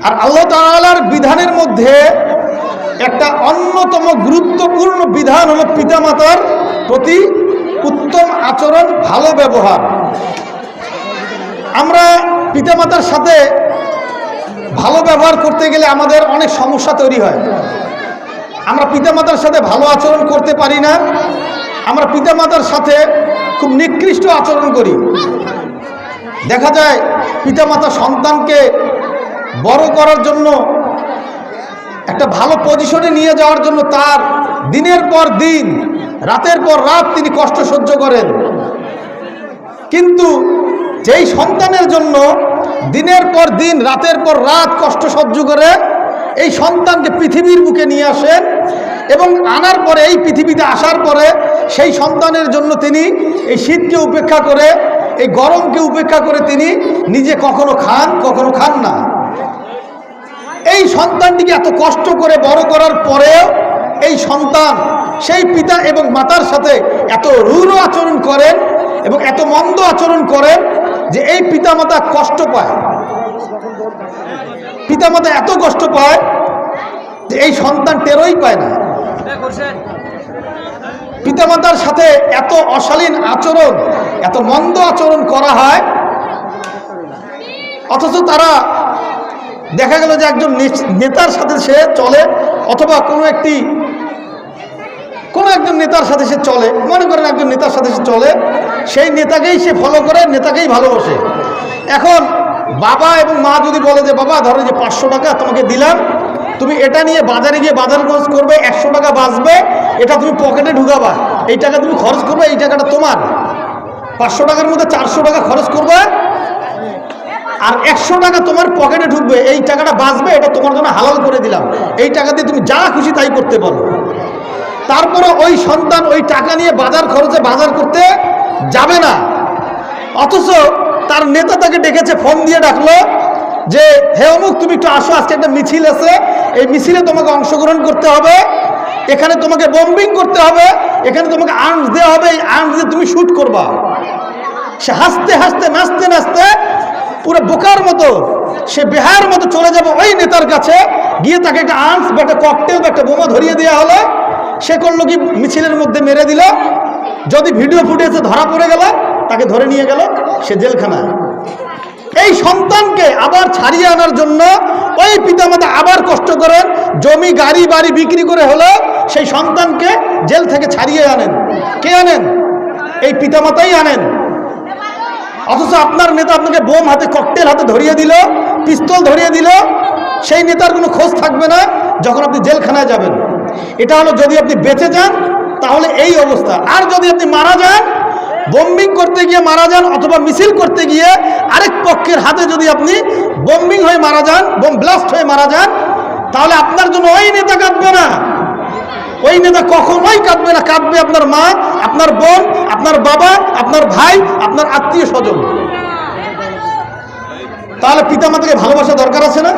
আর আল্লাহ তাআলার বিধানের মধ্যে একটা অন্যতম গুরুত্বপূর্ণ বিধান হলো পিতামাতার প্রতি উত্তম আচরণ, ভালো ব্যবহার। আমরা পিতামাতার সাথে ভালো ব্যবহার করতে গেলে আমাদের অনেক সমস্যা তৈরি হয়। আমরা পিতামাতার সাথে ভালো আচরণ করতে পারি না, আমরা পিতামাতার সাথে খুব নিকৃষ্ট আচরণ করি। দেখা যায় পিতামাতা সন্তানকে বড় করার জন্য, একটা ভালো পজিশনে নিয়ে যাওয়ার জন্য তার দিনের পর দিন, রাতের পর রাত তিনি কষ্ট সহ্য করেন। কিন্তু যেই সন্তানের জন্য দিনের পর দিন, রাতের পর রাত কষ্ট সহ্য করে এই সন্তানকে পৃথিবীর বুকে নিয়ে আসেন এবং আনার পরে, এই পৃথিবীতে আসার পরে সেই সন্তানের জন্য তিনি এই শীতকে উপেক্ষা করে, এই গরমকে উপেক্ষা করে তিনি নিজে কখনো খান না। এই সন্তানটিকে এত কষ্ট করে বড় করার পরেও এই সন্তান সেই পিতা এবং মাতার সাথে এত রূঢ় আচরণ করেন এবং এত মন্দ আচরণ করেন যে এই পিতামাতা কষ্ট পায়। পিতামাতা এত কষ্ট পায় যে এই সন্তান টেরই পায় না। পিতামাতার সাথে এত অশালীন আচরণ, এত মন্দ আচরণ করা হয়, অথচ তারা দেখা গেল যে একজন নেতার সাথে সে চলে, অথবা কোনো একজন নেতার সাথে সে চলে, মনে করেন একজন নেতার সাথে সে চলে, সেই নেতাকেই সে ফলো করে, নেতাকেই ভালোবাসে। এখন বাবা এবং মা যদি বলে যে বাবা ধরো যে 500 টাকা তোমাকে দিলাম, তুমি এটা নিয়ে বাজারে গিয়ে বাজার খরচ করবে, 100 টাকা বাঁচবে, এটা তুমি পকেটে ঢুকাবা, এই টাকা তুমি খরচ করবে, এই টাকাটা তোমার। 500 টাকার মধ্যে 400 টাকা খরচ করবে আর 100 টাকা তোমার পকেটে ঢুকবে, এই টাকাটা বাঁচবে, এটা তোমার জন্য হালাল করে দিলাম, এই টাকা দিয়ে তুমি যা খুশি তাই করতে পারো। তারপরে ওই সন্তান ওই টাকা নিয়ে বাজার খরচে বাজার করতে যাবে না, অথচ তার নেতা তাকে ডেকেছে, ফোন দিয়ে ডাকলো যে হে অমুক, তুমি একটু আসো, আজকে একটা মিছিল আছে, এই মিছিলে তোমাকে অংশগ্রহণ করতে হবে, এখানে তোমাকে বম্বিং করতে হবে, এখানে তোমাকে আর্মস দেওয়া হবে, এই আর্মস দিয়ে তুমি শুট করবা। সে হাসতে হাসতে, নাচতে নাচতে পুরো বোকার মতো, সে বেহার মতো চলে যাবে ওই নেতার কাছে, গিয়ে তাকে একটা আর্মস বা একটা ককটেল বা একটা বোমা ধরিয়ে দেওয়া হলো। সে করলো কি, মিছিলের মধ্যে মেরে দিল, যদি ভিডিও ফুটেজে ধরা পড়ে গেল, তাকে ধরে নিয়ে গেল সে জেলখানায়। এই সন্তানকে আবার ছাড়িয়ে আনার জন্য ওই পিতামাতা আবার কষ্ট করেন, জমি গাড়ি বাড়ি বিক্রি করে হলো সেই সন্তানকে জেল থেকে ছাড়িয়ে আনেন। কে আনেন? এই পিতামাতাই আনেন। অথচ আপনার নেতা আপনাকে বোম হাতে, ককটেল হাতে ধরিয়ে দিল, পিস্তল ধরিয়ে দিল, সেই নেতার কোনো খোঁজ থাকবে না যখন আপনি জেলখানায় যাবেন। এটা হলো যদি আপনি বেঁচে যান তাহলে এই অবস্থা। আর যদি আপনি মারা যান, বম্বিং করতে গিয়ে মারা যান, অথবা মিছিল করতে গিয়ে আরেক পক্ষের হাতে যদি আপনি বম্বিং হয়ে মারা যান, বোম ব্লাস্ট হয়ে মারা যান, তাহলে আপনার জন্য ওই নেতা কাঁদবে না, ওই নেতা কখনোই কাঁদবে না। কাঁদবে আপনার মা, আপনার বোন, আপনার বাবা, আপনার ভাই, আপনার আত্মীয় স্বজন। তাহলে পিতামাতাকে ভালোবাসা দরকার আছে না?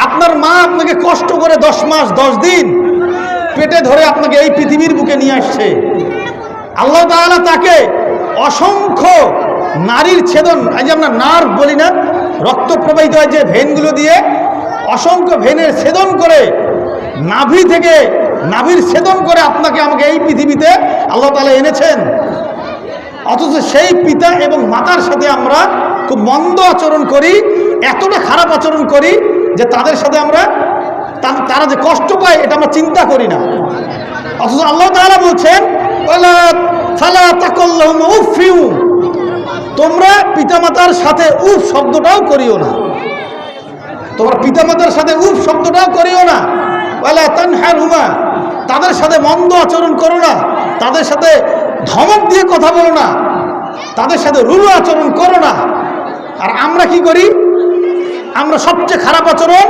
আপনার মা আপনাকে কষ্ট করে 10 মাস 10 দিন পেটে ধরে আপনাকে এই পৃথিবীর বুকে নিয়ে আসছে। আল্লাহ তাআলা তাকে অসংখ্য নারীর ছেদন, এই যে আমরা নার্ভ বলি না, রক্ত প্রবাহিত হয় যে ভেনগুলো দিয়ে, অসংখ্য ভেনের ছেদন করে, নাভির ছেদন করে আপনাকে আমাকে এই পৃথিবীতে আল্লাহ তাআলা এনেছেন। অথচ সেই পিতা এবং মাতার সাথে আমরা খুব মন্দ আচরণ করি, এতটা খারাপ আচরণ করি যে তাদের সাথে আমরা, তারা যে কষ্ট পায় এটা আমরা চিন্তা করি না। অথচ আল্লাহ তাআলা বলছেন ফালা তাকুল্লাহুম উফিউ, তোমরা পিতামাতার সাথে উফ শব্দটাও করিও না, তোমরা পিতামাতার সাথে উফ শব্দটাও করিও না। ওয়ালা তানহারহুমা, তাদের সাথে মন্দ আচরণ করো না, তাদের সাথে ধমক দিয়ে কথা বলো না, তাদের সাথে রূঢ় আচরণ করো না। আর আমরা কি করি? আমরা সবচেয়ে খারাপ আচরণ,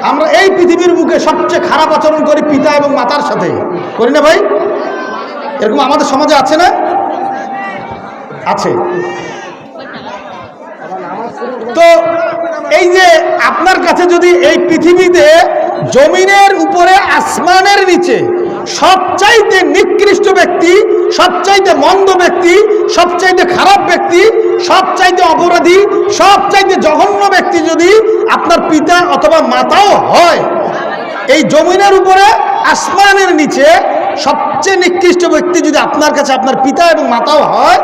আমরা এই পৃথিবীর বুকে সবচেয়ে খারাপ আচরণ করি পিতা এবং মাতার সাথে, করি না ভাই? এরকম আমাদের সমাজে আছে না? আছে। তো এই যে আপনার কাছে যদি এই পৃথিবীতে জমিনের উপরে আসমানের নিচে সবচাইতে নিকৃষ্ট ব্যক্তি, সবচাইতে মন্দ ব্যক্তি, সবচাইতে খারাপ ব্যক্তি, সবচাইতে অপরাধী, সবচাইতে জঘন্য ব্যক্তি যদি আপনার পিতা অথবা মাতাও হয়, এই জমিনের উপরে আসমানের নিচে সবচেয়ে নিকৃষ্ট ব্যক্তি যদি আপনার কাছে আপনার পিতা এবং মাতাও হয়,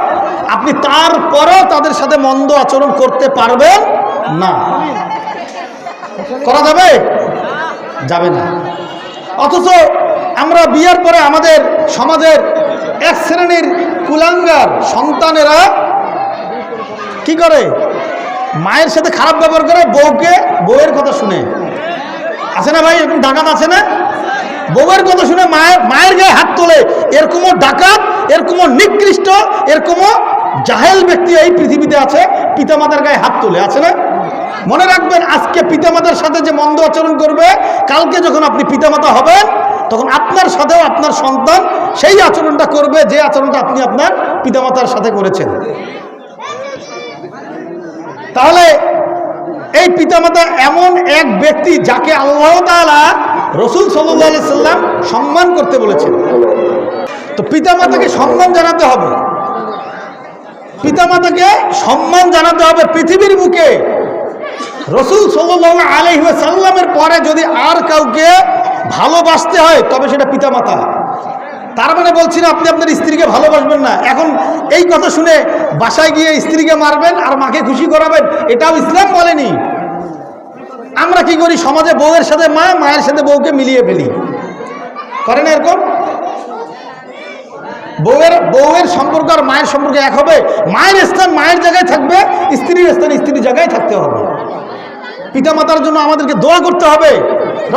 আপনি তারপরেও তাদের সাথে মন্দ আচরণ করতে পারবেন না। করা যাবে? যাবে না। অথচ আমরা বিয়ের পরে আমাদের সমাজের এক শ্রেণীর কুলাঙ্গার সন্তানেরা কি করে? মায়ের সাথে খারাপ ব্যবহার করে, বউয়ের কথা শুনে। আছে না ভাই? এরকম ডাকাত আছে না? বউয়ের কথা শুনে মায়ের গায়ে হাত তোলে। এরকমও ডাকাত, এরকমও নিকৃষ্ট, এরকমও জাহেল ব্যক্তি এই পৃথিবীতে আছে, পিতামাতার গায়ে হাত তোলে। আছে না? মনে রাখবেন, আজকে পিতামাতার সাথে যে মন্দ আচরণ করবে, কালকে যখন আপনি পিতামাতা হবেন তখন আপনার সাথেও আপনার সন্তান সেই আচরণটা করবে যে আচরণটা আপনি আপনার পিতামাতার সাথে করেছেন। তাহলে এই পিতামাতা এমন এক ব্যক্তি যাকে আল্লাহ তাআলা রাসূল সাল্লাল্লাহু আলাইহি সাল্লাম সম্মান করতে বলেছেন। তো পিতামাতাকে সম্মান জানাতে হবে, পিতামাতাকে সম্মান জানাতে হবে। পৃথিবীর বুকে রাসূল সাল্লাল্লাহু আলাইহি ওয়াসাল্লামের পরে যদি আর কাউকে ভালোবাসতে হয় তবে সেটা পিতামাতা। তার মানে বলছি না আপনি আপনার স্ত্রীকে ভালোবাসবেন না। এখন এই কথা শুনে বাসায় গিয়ে স্ত্রীকে মারবেন আর মাকে খুশি করাবেন, এটাও ইসলাম বলেনি। আমরা কি করি? সমাজে বউয়ের সাথে মা, মায়ের সাথে বউকে মিলিয়ে ফেলি। করে না এরকম? বউয়ের সম্পর্ক আর মায়ের সম্পর্ক এক হবে? মায়ের স্থান মায়ের জায়গায় থাকবে, স্ত্রীর স্থান স্ত্রীর জায়গায় থাকতে হবে। পিতামাতার জন্য আমাদেরকে দোয়া করতে হবে,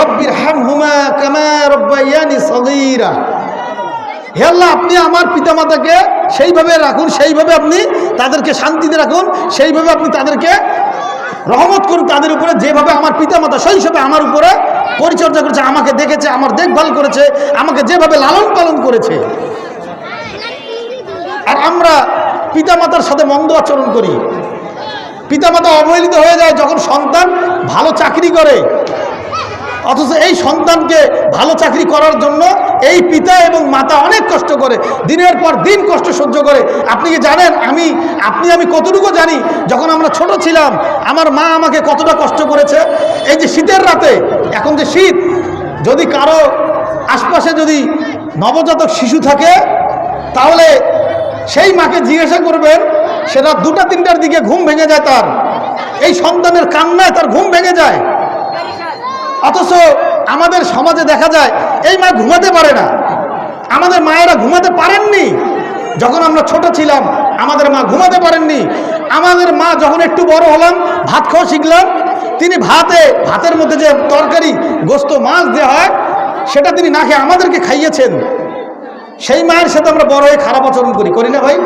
রব্বির হামহুমা কামা রব্বায়ানি সগীরা। হে আল্লাহ, আপনি আমার পিতামাতাকে সেইভাবে রাখুন, সেইভাবে আপনি তাদেরকে শান্তিতে রাখুন, সেইভাবে আপনি তাদেরকে রহমত করুন তাদের উপরে, যেভাবে আমার পিতামাতা শৈশবে আমার উপরে পরিচর্যা করেছে, আমাকে দেখেছে, আমার দেখভাল করেছে, আমাকে যেভাবে লালন পালন করেছে। আর আমরা পিতামাতার সাথে মন্দ আচরণ করি। পিতামাতা অবহেলিত হয়ে যায় যখন সন্তান ভালো চাকরি করে, অথচ এই সন্তানকে ভালো চাকরি করার জন্য এই পিতা এবং মাতা অনেক কষ্ট করে, দিনের পর দিন কষ্ট সহ্য করে। আপনি কি জানেন আমি কতটুকু জানি? যখন আমরা ছোট ছিলাম আমার মা আমাকে কতটা কষ্ট করেছে। এই যে শীতের রাতে, এখন যে শীত, যদি কারো আশপাশে যদি নবজাতক শিশু থাকে তাহলে সেই মাকে জিজ্ঞাসা করবেন, সেটা 2টা-3টার দিকে ঘুম ভেঙে যায় তার, এই সন্তানের কান্নায় তার ঘুম ভেঙে যায়। অথচ আমাদের সমাজে দেখা যায় এই মা ঘুমাতে পারে না। আমাদের মায়েরা ঘুমাতে পারেননি যখন আমরা ছোট ছিলাম, আমাদের মা ঘুমাতে পারেননি। আমাদের মা যখন একটু বড় হলাম, ভাত খাওয়া শিখলাম, তিনি ভাতের মধ্যে যে তরকারি, গোস্ত, মাছ দেওয়া হয় সেটা তিনি না খেয়ে আমাদেরকে খাইয়েছেন। সেই মায়ের সাথে আমরা বড় হয়ে খারাপ আচরণ করি না ভাই?